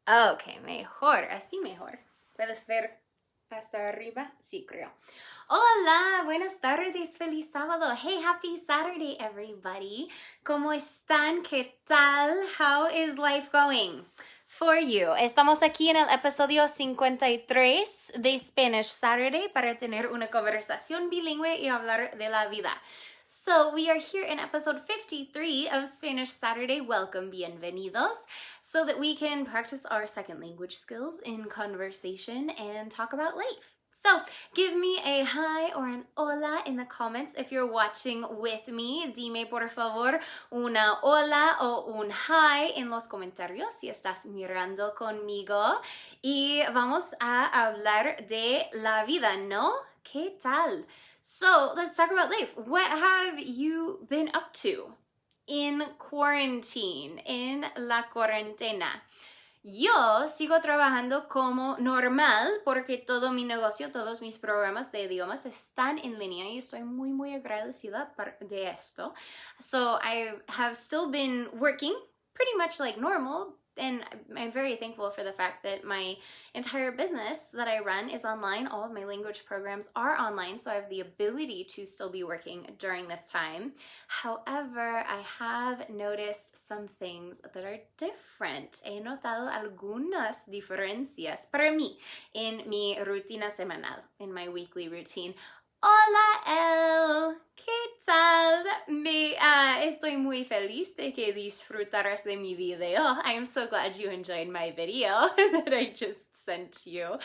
Ok, mejor, así mejor. ¿Puedes ver hasta arriba? Sí, creo. Hola, buenas tardes, feliz sábado. Hey, happy Saturday, everybody. ¿Cómo están? ¿Qué tal? How is life going for you? Estamos aquí en el episodio 53 de Spanish Saturday para tener una conversación bilingüe y hablar de la vida. So we are here in episode 53 of Spanish Saturday. Welcome, bienvenidos, so that we can practice our second language skills in conversation and talk about life. So give me a hi or an hola in the comments if you're watching with me. Dime por favor una hola o un hi en los comentarios si estás mirando conmigo. Y vamos a hablar de la vida, ¿no? ¿Qué tal? So let's talk about life. What have you been up to in quarantine, in la cuarentena? Yo sigo trabajando como normal porque todo mi negocio, todos mis programas de idiomas están en línea y estoy muy agradecida de esto. So I have still been working pretty much like normal. And I'm very thankful for the fact that my entire business that I run is online. All of my language programs are online, so I have the ability to still be working during this time. However, I have noticed some things that are different. He notado algunas diferencias para mí en mi rutina semanal, in my weekly routine. Hola, El. ¿Qué tal? Estoy muy feliz de que disfrutaras de mi video. I am so glad you enjoyed my video that I just sent you.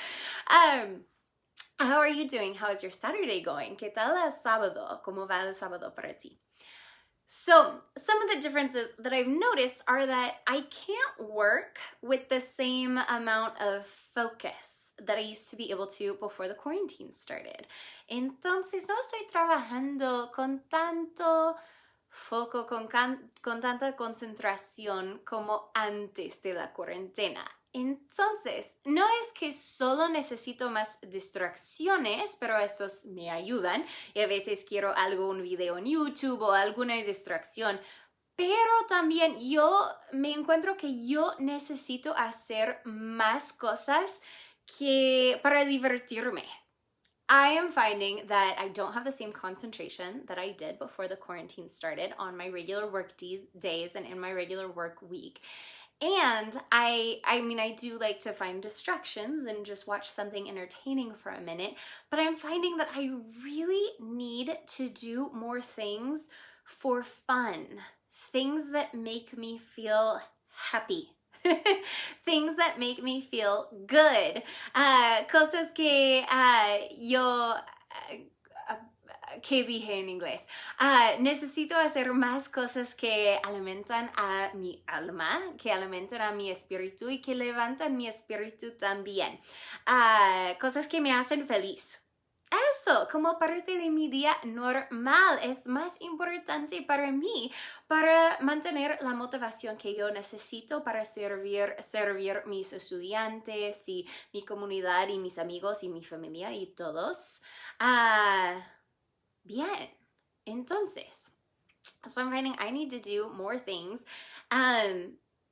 How are you doing? How is your Saturday going? ¿Qué tal el sábado? ¿Cómo va el sábado para ti? So, some of the differences that I've noticed are that I can't work with the same amount of focus that I used to be able to before the quarantine started. Entonces, no estoy trabajando con tanto foco, con tanta concentración como antes de la cuarentena. Entonces, no es que solo necesito más distracciones, pero esos me ayudan. Y a veces quiero un video en YouTube o alguna distracción. Pero también yo me encuentro que yo necesito hacer más cosas para divertirme. I am finding that I don't have the same concentration that I did before the quarantine started on my regular work days and in my regular work week. And I do like to find distractions and just watch something entertaining for a minute, but I'm finding that I really need to do more things for fun, things that make me feel happy. Things that make me feel good. Cosas que yo... ¿Qué dije en inglés? Necesito hacer más cosas que alimentan a mi alma, que alimentan a mi espíritu y que levantan mi espíritu también. Cosas que me hacen feliz. Eso, como parte de mi día normal, es más importante para mí para mantener la motivación que yo necesito para servir mis estudiantes y mi comunidad y mis amigos y mi familia y todos. Bien, entonces, so I'm finding I need to do more things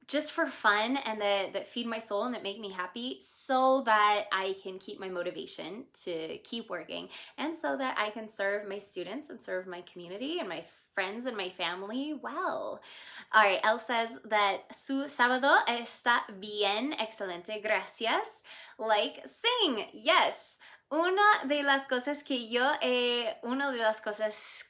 just for fun and that feed my soul and that make me happy so that I can keep my motivation to keep working and so that I can serve my students and serve my community and my friends and my family well. All right, Elle says that su sábado está bien, excelente, gracias. Like, sing, yes. Una de las cosas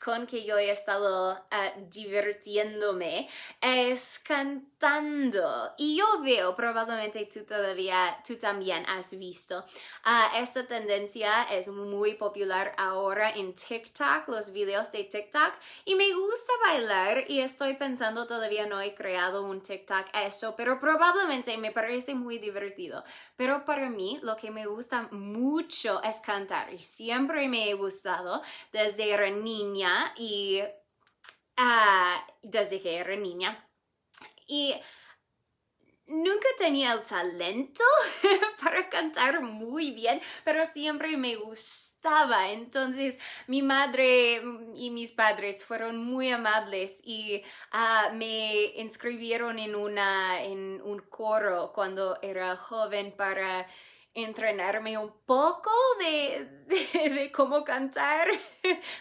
con que yo he estado divirtiéndome es cantando. Y yo veo, probablemente tú también has visto, esta tendencia es muy popular ahora en TikTok, los videos de TikTok, y me gusta bailar y estoy pensando, todavía no he creado un TikTok pero probablemente me parece muy divertido. Pero para mí, lo que me gusta mucho es cantar y siempre me he gustado desde era niña y desde que era niña y nunca tenía el talento para cantar muy bien, pero siempre me gustaba. Entonces, mi madre y mis padres fueron muy amables y me inscribieron en un coro cuando era joven para entrenarme un poco de cómo cantar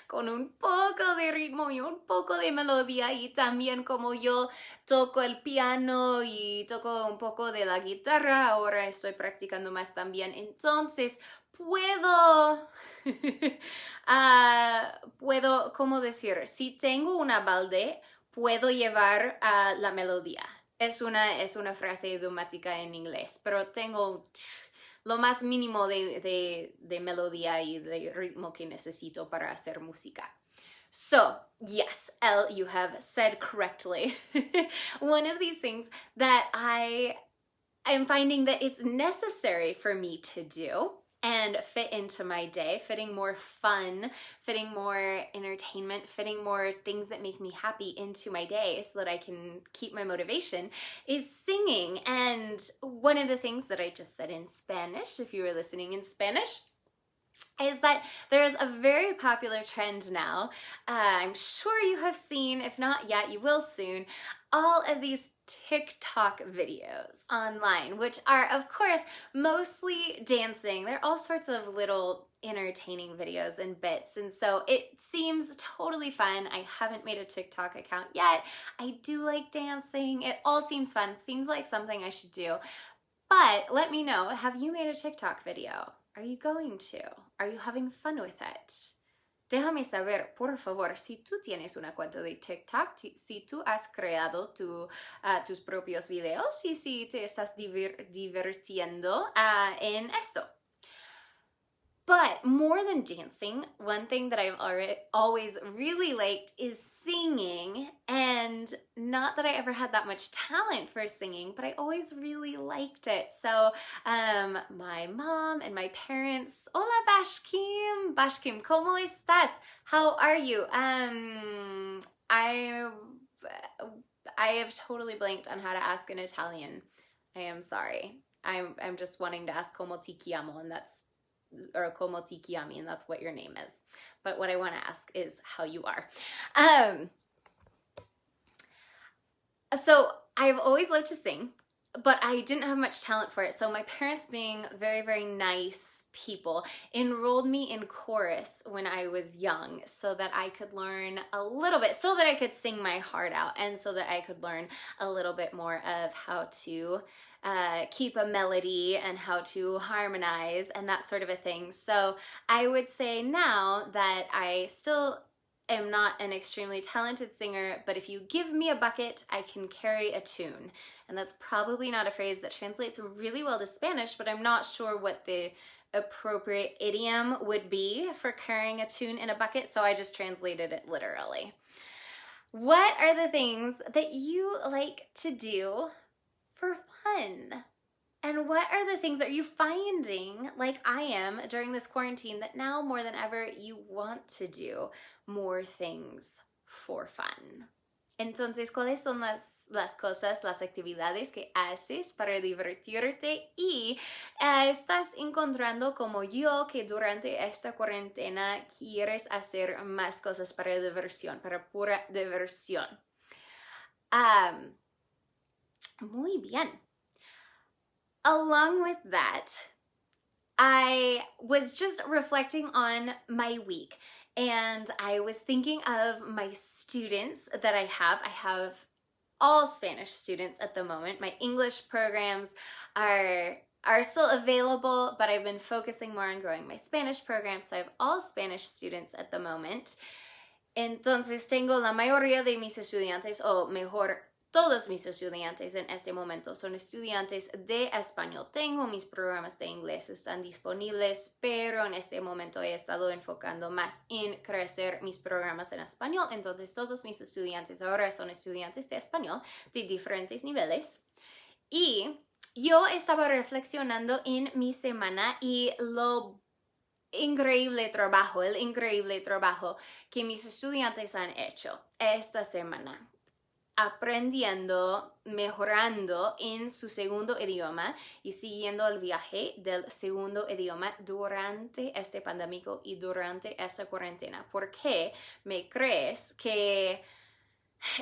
con un poco de ritmo y un poco de melodía, y también como yo toco el piano y toco un poco de la guitarra, ahora estoy practicando más también, entonces puedo, puedo, ¿cómo decir? Si tengo una balde, puedo llevar la melodía. Es una frase idiomática en inglés, pero tengo lo más mínimo de melodía y de ritmo que necesito para hacer música. So, yes, Elle, you have said correctly. One of these things that I am finding that it's necessary for me to do and fit into my day, fitting more fun, fitting more entertainment, fitting more things that make me happy into my day so that I can keep my motivation, is singing. And one of the things that I just said in Spanish, if you were listening in Spanish, is that there's a very popular trend now. I'm sure you have seen, if not yet, you will soon, all of these TikTok videos online, which are, of course, mostly dancing. They're all sorts of little entertaining videos and bits, and so it seems totally fun. I haven't made a TikTok account yet. I do like dancing. It all seems fun. Seems like something I should do. But let me know, have you made a TikTok video? Are you going to? Are you having fun with it? Déjame saber, por favor, si tú tienes una cuenta de TikTok, si tú has creado tus propios videos y si te estás divirtiendo en esto. But more than dancing, one thing that I've always really liked is singing, and not that I ever had that much talent for singing, but I always really liked it. So my mom and my parents, hola Bashkim, ¿cómo estás? How are you? I have totally blanked on how to ask in Italian. I am sorry. I'm just wanting to ask como ti chiamo, and that's, or como ti chiami, and that's what your name is. But what I want to ask is how you are. So I've always loved to sing, but I didn't have much talent for it. So my parents, being very, very nice people, enrolled me in chorus when I was young so that I could learn a little bit, so that I could sing my heart out, and so that I could learn a little bit more of how to keep a melody and how to harmonize and that sort of a thing. So I would say now that I still am not an extremely talented singer, but if you give me a bucket, I can carry a tune. And that's probably not a phrase that translates really well to Spanish, but I'm not sure what the appropriate idiom would be for carrying a tune in a bucket, so I just translated it literally. What are the things that you like to do for fun? And what are the things that you finding, like I am during this quarantine, that now more than ever you want to do more things for fun? Entonces, ¿cuáles son las cosas, las actividades que haces para divertirte y estás encontrando, como yo, que durante esta cuarentena quieres hacer más cosas para diversión, para pura diversión? Muy bien. Along with that, I was just reflecting on my week, and I was thinking of my students that I have. I have all Spanish students at the moment. My English programs are still available, but I've been focusing more on growing my Spanish program, so I have all Spanish students at the moment. Entonces tengo la mayoría de mis estudiantes, o mejor, todos mis estudiantes en este momento son estudiantes de español. Tengo mis programas de inglés, están disponibles, pero en este momento he estado enfocando más en crecer mis programas en español. Entonces todos mis estudiantes ahora son estudiantes de español de diferentes niveles. Y yo estaba reflexionando en mi semana y el increíble trabajo que mis estudiantes han hecho esta semana. aprendiendo, mejorando en su segundo idioma y siguiendo el viaje del segundo idioma durante este pandémico y durante esta cuarentena. ¿Por qué me crees que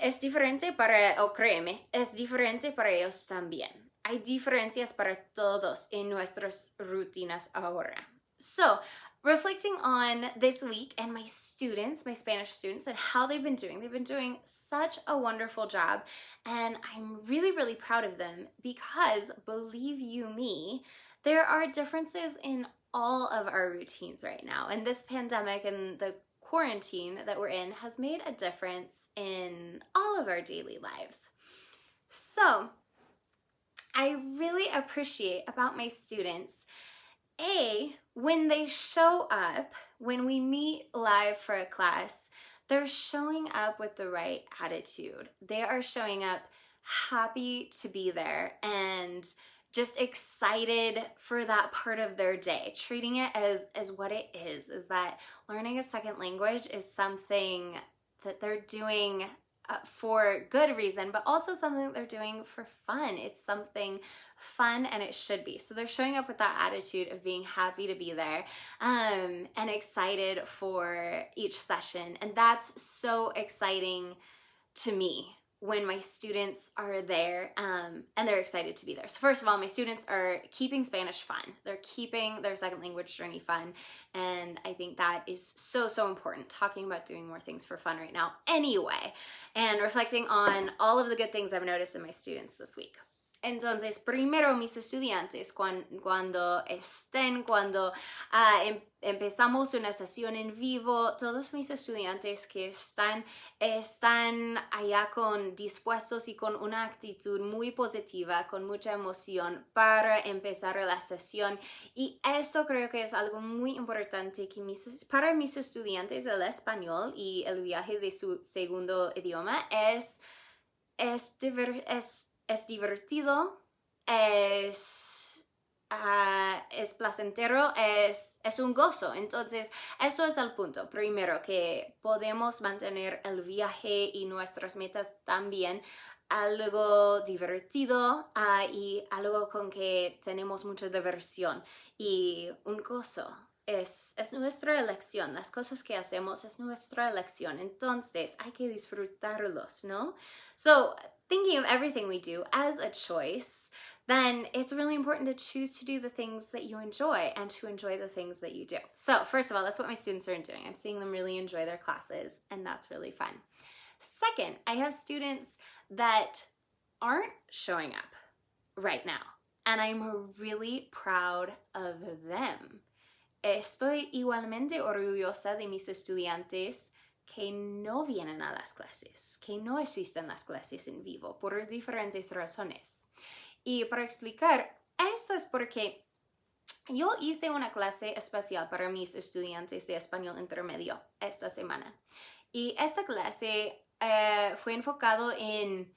es diferente o créeme, es diferente para ellos también? Hay diferencias para todos en nuestras rutinas ahora. So, reflecting on this week and my students, my Spanish students, and how they've been doing such a wonderful job, and I'm really, really proud of them because, believe you me, there are differences in all of our routines right now, and this pandemic and the quarantine that we're in has made a difference in all of our daily lives. So, I really appreciate about my students, when they show up, when we meet live for a class, they're showing up with the right attitude. They are showing up happy to be there and just excited for that part of their day, treating it as what it is that learning a second language is something that they're doing for good reason, but also something that they're doing for fun. It's something fun, and it should be. So they're showing up with that attitude of being happy to be there and excited for each session. And that's so exciting to me when my students are there and they're excited to be there. So first of all, my students are keeping Spanish fun. They're keeping their second language journey fun. And I think that is so, so important, talking about doing more things for fun right now anyway, and reflecting on all of the good things I've noticed in my students this week. Entonces, primero mis estudiantes, cuando empezamos una sesión en vivo, todos mis estudiantes que están allá dispuestos y con una actitud muy positiva, con mucha emoción para empezar la sesión. Y eso creo que es algo muy importante que para mis estudiantes el español y el viaje de su segundo idioma es divertido, es placentero, es un gozo. Entonces, eso es el punto. Primero, que podemos mantener el viaje y nuestras metas también algo divertido y algo con que tenemos mucha diversión y un gozo. Es nuestra elección. Las cosas que hacemos es nuestra elección. Entonces, hay que disfrutarlos, ¿no? So, thinking of everything we do as a choice, then it's really important to choose to do the things that you enjoy and to enjoy the things that you do. So, first of all, that's what my students are doing. I'm seeing them really enjoy their classes, and that's really fun. Second, I have students that aren't showing up right now, and I'm really proud of them. Estoy igualmente orgullosa de mis estudiantes que no vienen a las clases, que no existen las clases en vivo por diferentes razones. Y para explicar, esto es porque yo hice una clase especial para mis estudiantes de español intermedio esta semana. Y esta clase fue enfocado en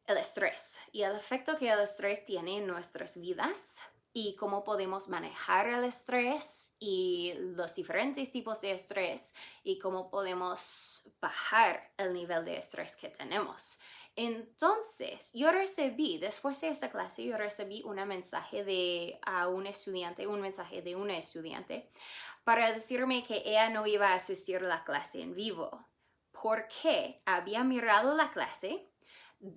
el estrés y el efecto que el estrés tiene en nuestras vidas y cómo podemos manejar el estrés y los diferentes tipos de estrés y cómo podemos bajar el nivel de estrés que tenemos. Entonces, después de esta clase, yo recibí un mensaje de una estudiante para decirme que ella no iba a asistir a la clase en vivo porque había mirado la clase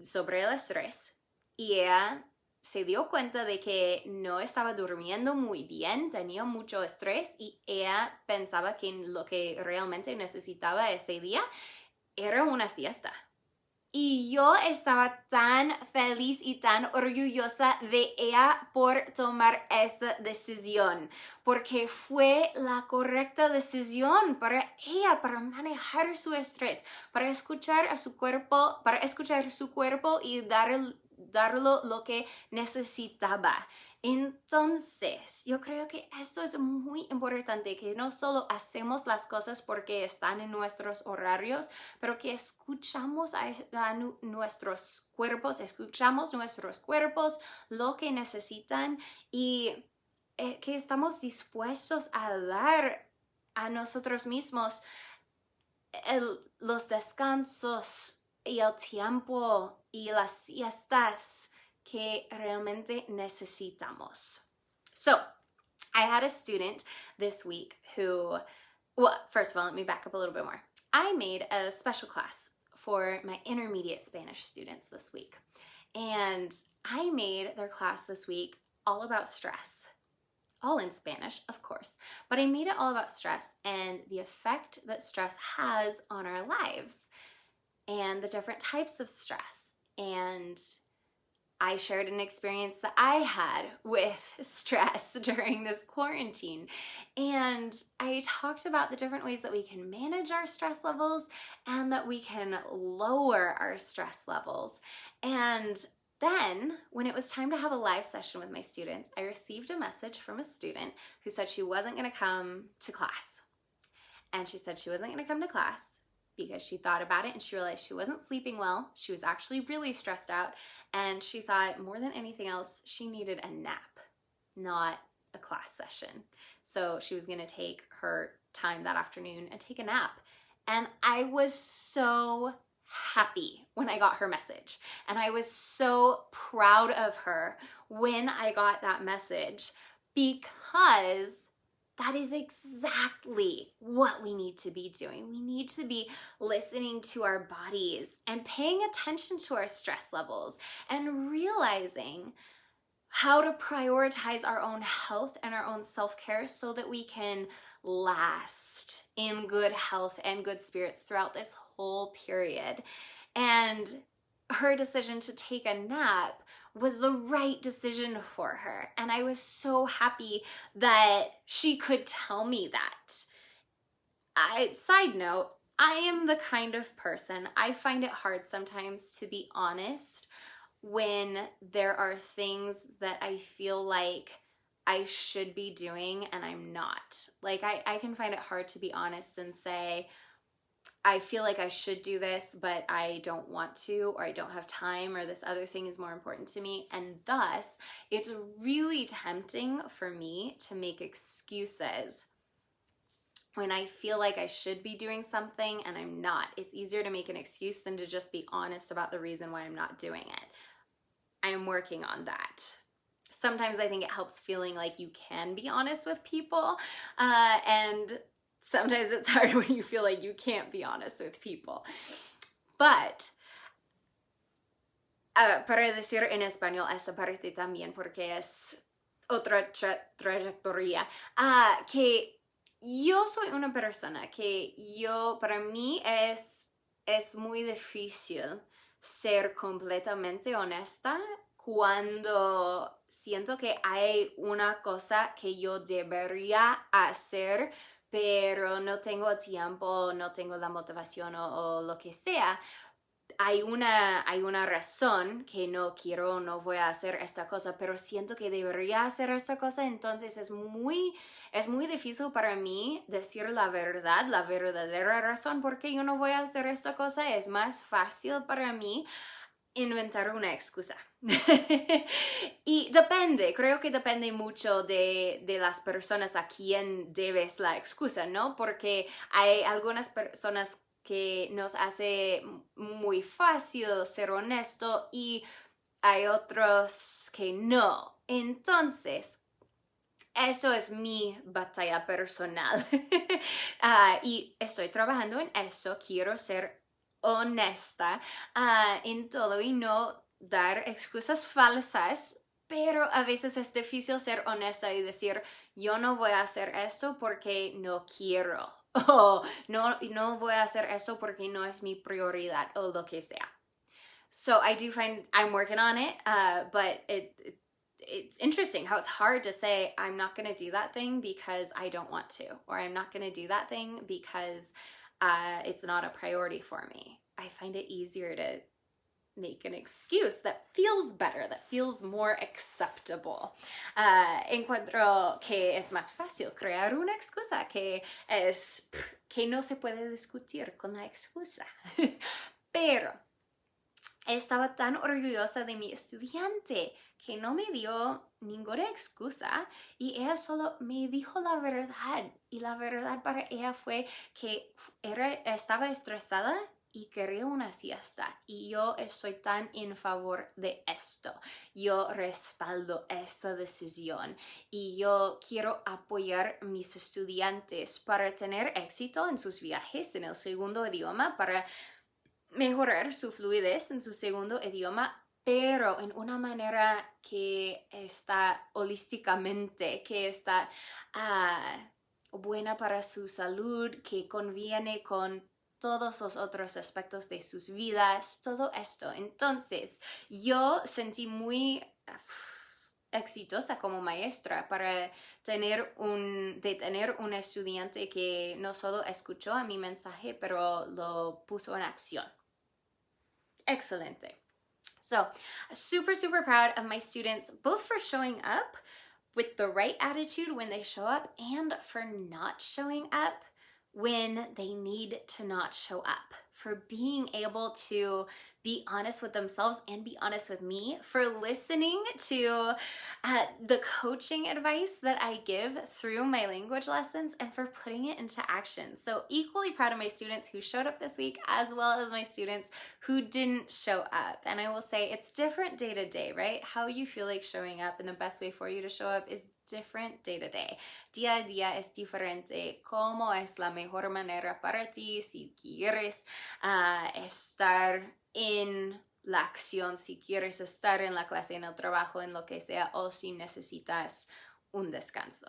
sobre el estrés y ella se dio cuenta de que no estaba durmiendo muy bien, tenía mucho estrés y ella pensaba que lo que realmente necesitaba ese día era una siesta. Y yo estaba tan feliz y tan orgullosa de ella por tomar esta decisión, porque fue la correcta decisión para ella, para manejar su estrés, para escuchar a su cuerpo, y darlo lo que necesitaba. Entonces, yo creo que esto es muy importante, que no solo hacemos las cosas porque están en nuestros horarios, pero que escuchamos a nuestros cuerpos, lo que necesitan y que estamos dispuestos a dar a nosotros mismos los descansos y el tiempo y las siestas que realmente necesitamos. So, I had a student this week who, well, first of all, let me back up a little bit more. I made a special class for my intermediate Spanish students this week. And I made their class this week all about stress. All in Spanish, of course, but I made it all about stress and the effect that stress has on our lives and the different types of stress. And I shared an experience that I had with stress during this quarantine. And I talked about the different ways that we can manage our stress levels and that we can lower our stress levels. And then, when it was time to have a live session with my students, I received a message from a student who said she wasn't going to come to class. And she said she wasn't going to come to class because she thought about it and she realized she wasn't sleeping well. She was actually really stressed out. And she thought more than anything else, she needed a nap, not a class session. So she was going to take her time that afternoon and take a nap. And I was so happy when I got her message. And I was so proud of her when I got that message because that is exactly what we need to be doing. We need to be listening to our bodies and paying attention to our stress levels and realizing how to prioritize our own health and our own self-care so that we can last in good health and good spirits throughout this whole period. And her decision to take a nap was the right decision for her. And I was so happy that she could tell me that. Side note, I am the kind of person, I find it hard sometimes to be honest when there are things that I feel like I should be doing and I'm not. Like I can find it hard to be honest and say, I feel like I should do this, but I don't want to, or I don't have time, or this other thing is more important to me. And thus, it's really tempting for me to make excuses when I feel like I should be doing something and I'm not. It's easier to make an excuse than to just be honest about the reason why I'm not doing it. I'm working on that. Sometimes I think it helps feeling like you can be honest with people, and sometimes it's hard when you feel like you can't be honest with people. But para decir en español esta parte también, porque es otra trayectoria, que yo soy una persona que para mí es muy difícil ser completamente honesta cuando siento que hay una cosa que yo debería hacer, pero no tengo tiempo, no tengo la motivación o lo que sea. Hay una razón que no voy a hacer esta cosa, pero siento que debería hacer esta cosa, entonces es muy difícil para mí decir la verdad, la verdadera razón por qué yo no voy a hacer esta cosa. Es más fácil para mí inventar una excusa. Y creo que depende mucho de las personas a quien debes la excusa, ¿no? Porque hay algunas personas que nos hace muy fácil ser honesto y hay otros que no. Entonces, eso es mi batalla personal. Y estoy trabajando en eso. Quiero ser honesta en todo y no dar excusas falsas, pero a veces es difícil ser honesta y decir, yo no voy a hacer esto porque no quiero. Oh, no voy a hacer eso porque no es mi prioridad o lo que sea. So I do find I'm working on it, but it's interesting how it's hard to say I'm not going to do that thing because I don't want to, or I'm not going to do that thing because it's not a priority for me. I find it easier to make an excuse that feels better, that feels more acceptable. Encuentro que es más fácil crear una excusa que no se puede discutir con la excusa. Pero estaba tan orgullosa de mi estudiante que no me dio ninguna excusa y ella solo me dijo la verdad. Y la verdad para ella fue que estaba estresada y quería una siesta. Y yo estoy tan en favor de esto. Yo respaldo esta decisión y yo quiero apoyar a mis estudiantes para tener éxito en sus viajes en el segundo idioma, para mejorar su fluidez en su segundo idioma, pero en una manera que está holísticamente, que está buena para su salud, que conviene con todos los otros aspectos de sus vidas, todo esto. Entonces, yo sentí muy exitosa como maestra para tener un estudiante que no solo escuchó a mi mensaje, pero lo puso en acción. Excelente. So, super, super proud of my students, both for showing up with the right attitude when they show up and for not showing up when they need to not show up, for being able to be honest with themselves and be honest with me, for listening to the coaching advice that I give through my language lessons, and for putting it into action. So equally proud of my students who showed up this week, as well as my students who didn't show up. And I will say it's different day to day, right? How you feel like showing up, and the best way for you to show up is different day to day. Día a día es diferente. ¿Cómo es la mejor manera para ti si quieres estar en la acción, si quieres estar en la clase, en el trabajo, en lo que sea, o si necesitas un descanso?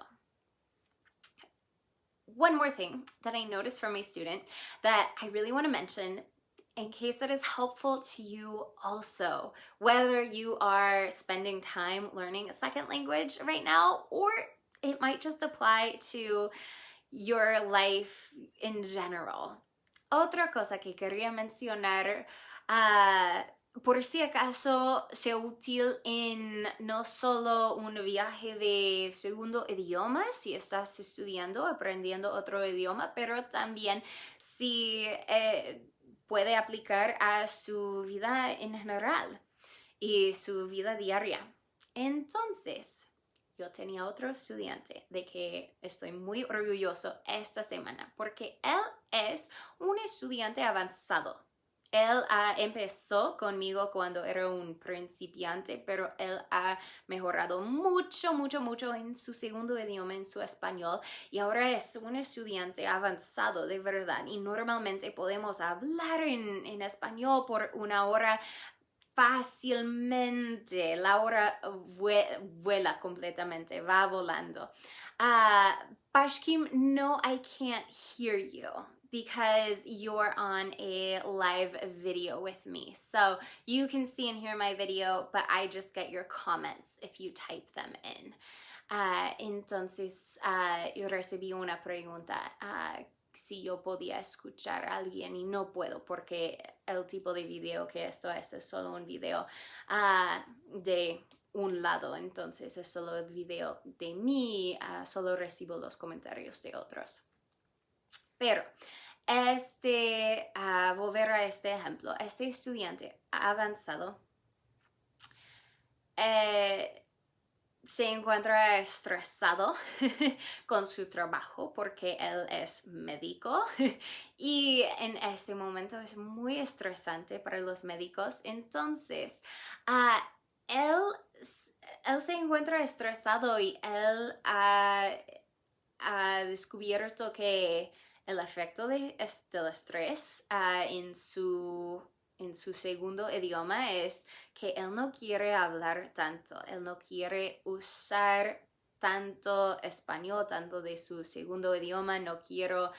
One more thing that I noticed from my student that I really want to mention, in case that is helpful to you also, whether you are spending time learning a second language right now, or it might just apply to your life in general. Otra cosa que quería mencionar, por si acaso sea útil en no solo un viaje de segundo idioma, si estás estudiando, aprendiendo otro idioma, pero también si puede aplicar a su vida en general y su vida diaria. Entonces, yo tenía otro estudiante de que estoy muy orgulloso esta semana porque él es un estudiante avanzado. Él empezó conmigo cuando era un principiante, pero él ha mejorado mucho, mucho, mucho en su segundo idioma, en su español, y ahora es un estudiante avanzado de verdad. Y normalmente podemos hablar en español por una hora fácilmente. La hora vuela completamente, va volando. Pashkim, no, I can't hear you because you're on a live video with me. So you can see and hear my video, but I just get your comments if you type them in. Entonces, yo recibí una pregunta si yo podía escuchar a alguien y no puedo porque el tipo de video que esto es solo un video de un lado, entonces es solo el video de mí, solo recibo los comentarios de otros. Pero volver a este ejemplo, este estudiante avanzado se encuentra estresado con su trabajo porque él es médico y en este momento es muy estresante para los médicos. Entonces, él se encuentra estresado y él ha descubierto que el efecto del estrés en su segundo idioma es que él no quiere hablar tanto, él no quiere usar tanto español, tanto de su segundo idioma, no quiere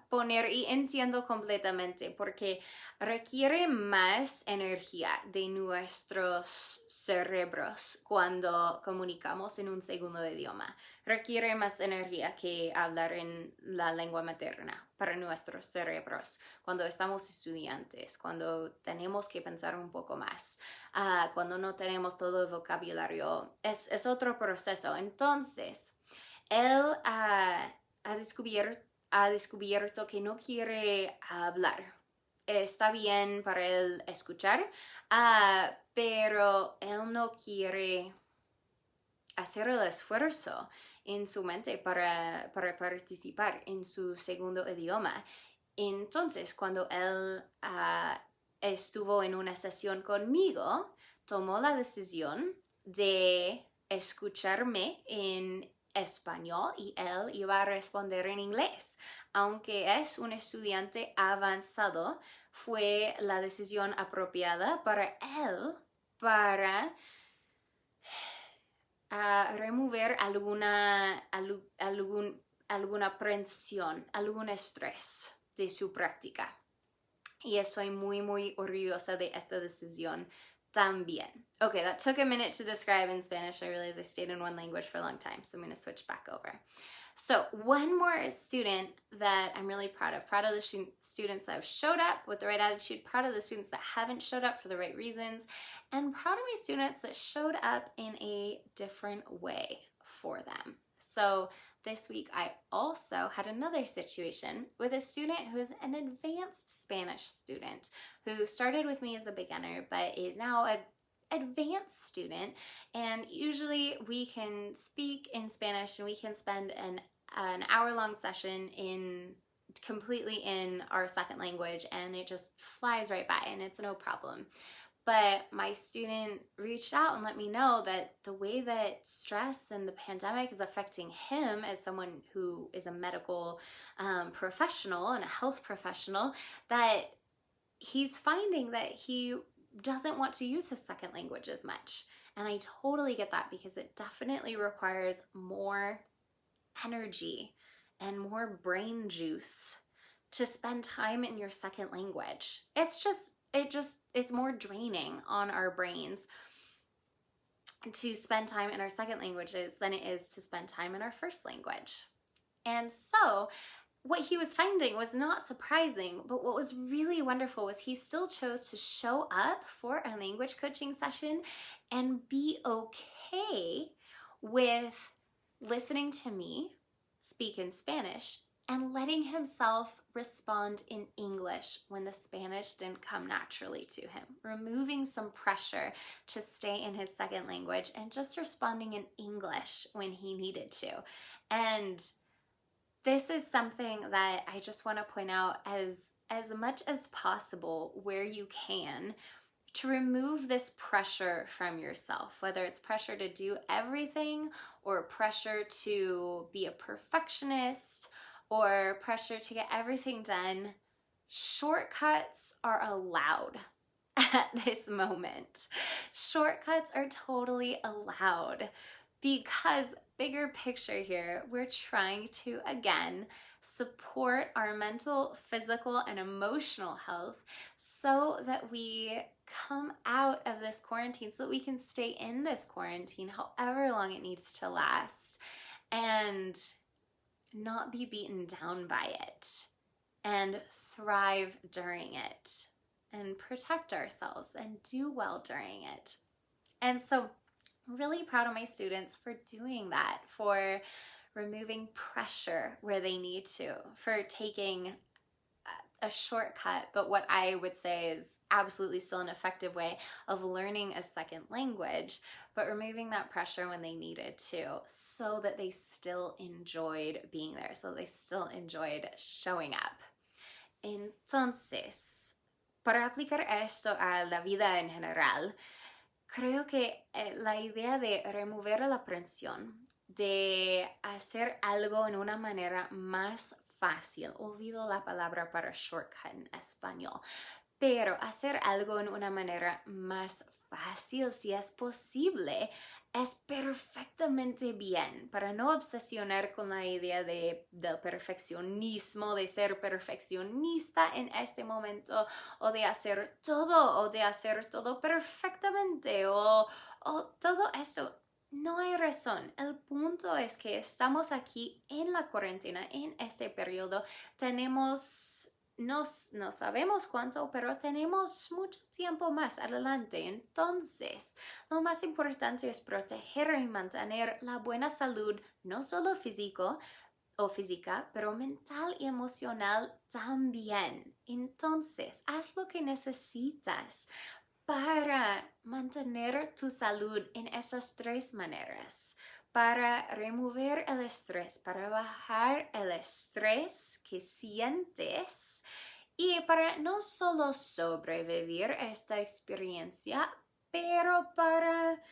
poner, y entiendo completamente, porque requiere más energía de nuestros cerebros cuando comunicamos en un segundo idioma. Requiere más energía que hablar en la lengua materna para nuestros cerebros cuando estamos estudiantes, cuando tenemos que pensar un poco más, cuando no tenemos todo el vocabulario. Es otro proceso. Entonces, él ha descubierto que no quiere hablar. Está bien para él escuchar, pero él no quiere hacer el esfuerzo en su mente para participar en su segundo idioma. Entonces, cuando él estuvo en una sesión conmigo, tomó la decisión de escucharme en español y él iba a responder en inglés. Aunque es un estudiante avanzado, fue la decisión apropiada para él para remover alguna aprensión, algún estrés de su práctica. Y estoy muy, muy orgullosa de esta decisión también. Okay, that took a minute to describe in Spanish. I realized I stayed in one language for a long time, so I'm going to switch back over. So one more student that I'm really proud of the students that have showed up with the right attitude, proud of the students that haven't showed up for the right reasons, and proud of my students that showed up in a different way for them. So this week I also had another situation with a student who is an advanced Spanish student who started with me as a beginner but is now an advanced student, and usually we can speak in Spanish and we can spend an hour-long session completely in our second language, and it just flies right by and it's no problem. But my student reached out and let me know that the way that stress and the pandemic is affecting him as someone who is a medical professional and a health professional, that he's finding that he doesn't want to use his second language as much. And I totally get that, because it definitely requires more energy and more brain juice to spend time in your second language. It's more draining on our brains to spend time in our second languages than it is to spend time in our first language. And so what he was finding was not surprising, but what was really wonderful was he still chose to show up for a language coaching session and be okay with listening to me speak in Spanish and letting himself respond in English when the Spanish didn't come naturally to him, removing some pressure to stay in his second language and just responding in English when he needed to. And this is something that I just want to point out as much as possible where you can, to remove this pressure from yourself, whether it's pressure to do everything or pressure to be a perfectionist or pressure to get everything done. Shortcuts are allowed at this moment. Shortcuts are totally allowed, because bigger picture here, we're trying to, again, support our mental, physical, and emotional health so that we come out of this quarantine, so that we can stay in this quarantine however long it needs to last and not be beaten down by it, and thrive during it and protect ourselves and do well during it. And so I'm really proud of my students for doing that, for removing pressure where they need to, for taking a shortcut, but what I would say is absolutely still an effective way of learning a second language, but removing that pressure when they needed to, so that they still enjoyed being there, so they still enjoyed showing up. Entonces, para aplicar esto a la vida en general, creo que la idea de remover la presión, de hacer algo en una manera más fácil, olvido la palabra para shortcut en español, pero hacer algo en una manera más fácil, si es posible, es perfectamente bien, para no obsesionar con la idea del perfeccionismo, de ser perfeccionista en este momento, o de hacer todo perfectamente, o todo esto. No hay razón. El punto es que estamos aquí en la cuarentena, en este periodo. No sabemos cuánto, pero tenemos mucho tiempo más adelante. Entonces, lo más importante es proteger y mantener la buena salud, no solo físico o física, pero mental y emocional también. Entonces, haz lo que necesitas para mantener tu salud en esas tres maneras, para remover el estrés, para bajar el estrés que sientes y para no solo sobrevivir esta experiencia, pero para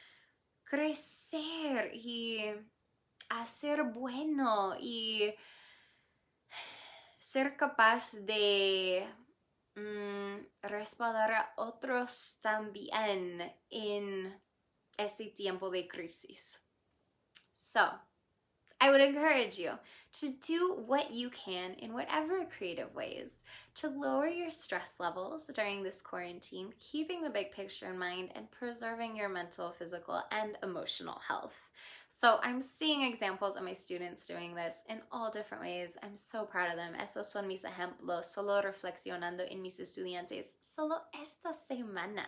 crecer y hacer bueno y ser capaz de respaldar a otros también en este tiempo de crisis. So, I would encourage you to do what you can in whatever creative ways to lower your stress levels during this quarantine, keeping the big picture in mind and preserving your mental, physical, and emotional health. So I'm seeing examples of my students doing this in all different ways. I'm so proud of them. Esos son mis ejemplos, solo reflexionando en mis estudiantes solo esta semana.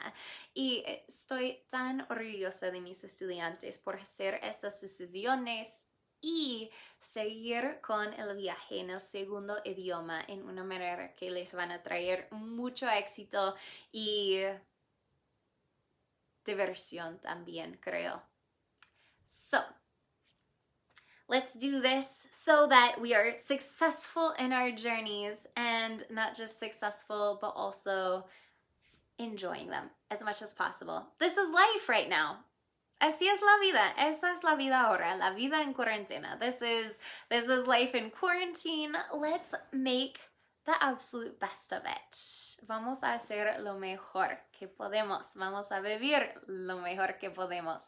Y estoy tan orgullosa de mis estudiantes por hacer estas decisiones y seguir con el viaje en el segundo idioma en una manera que les van a traer mucho éxito y diversión también, creo. So, let's do this so that we are successful in our journeys and not just successful, but also enjoying them as much as possible. This is life right now. Así es la vida. Esta es la vida ahora. La vida en cuarentena. This is life in quarantine. Let's make the absolute best of it. Vamos a hacer lo mejor que podemos. Vamos a vivir lo mejor que podemos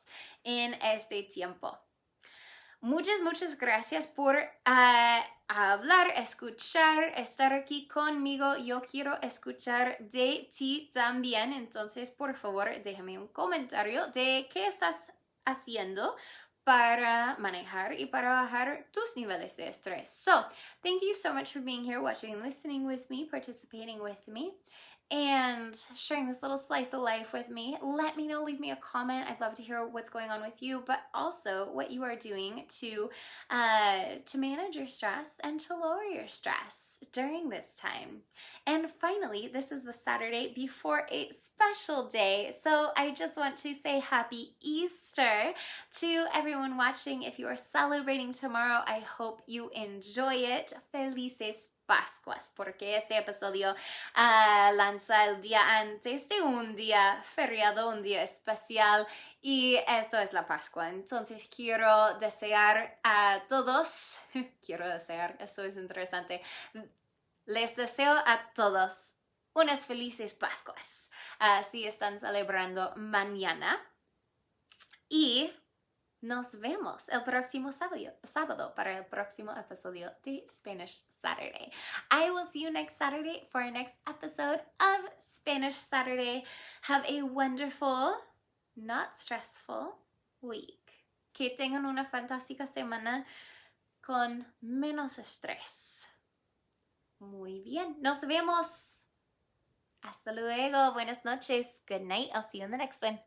en este tiempo. Muchas gracias por hablar, escuchar, estar aquí conmigo. Yo quiero escuchar de ti también. Entonces, por favor, déjame un comentario de qué estás haciendo para manejar y para bajar tus niveles de estrés. So, thank you so much for being here, watching and listening with me, participating with me, and sharing this little slice of life with me. Let me know, leave me a comment. I'd love to hear what's going on with you, but also what you are doing to manage your stress and to lower your stress during this time. And finally, this is the Saturday before a special day, so I just want to say happy Easter to everyone watching. If you are celebrating tomorrow, I hope you enjoy it. Felices Pascuas, porque este episodio lanza el día antes de un día feriado, un día especial, y esto es la Pascua. Entonces quiero desear a todos, eso es interesante, les deseo a todos unas felices Pascuas. Si están celebrando mañana, y nos vemos el próximo sábado para el próximo episodio de Spanish Saturday. I will see you next Saturday for our next episode of Spanish Saturday. Have a wonderful, not stressful week. Que tengan una fantástica semana con menos estrés. Muy bien. Nos vemos. Hasta luego. Buenas noches. Good night. I'll see you in the next one.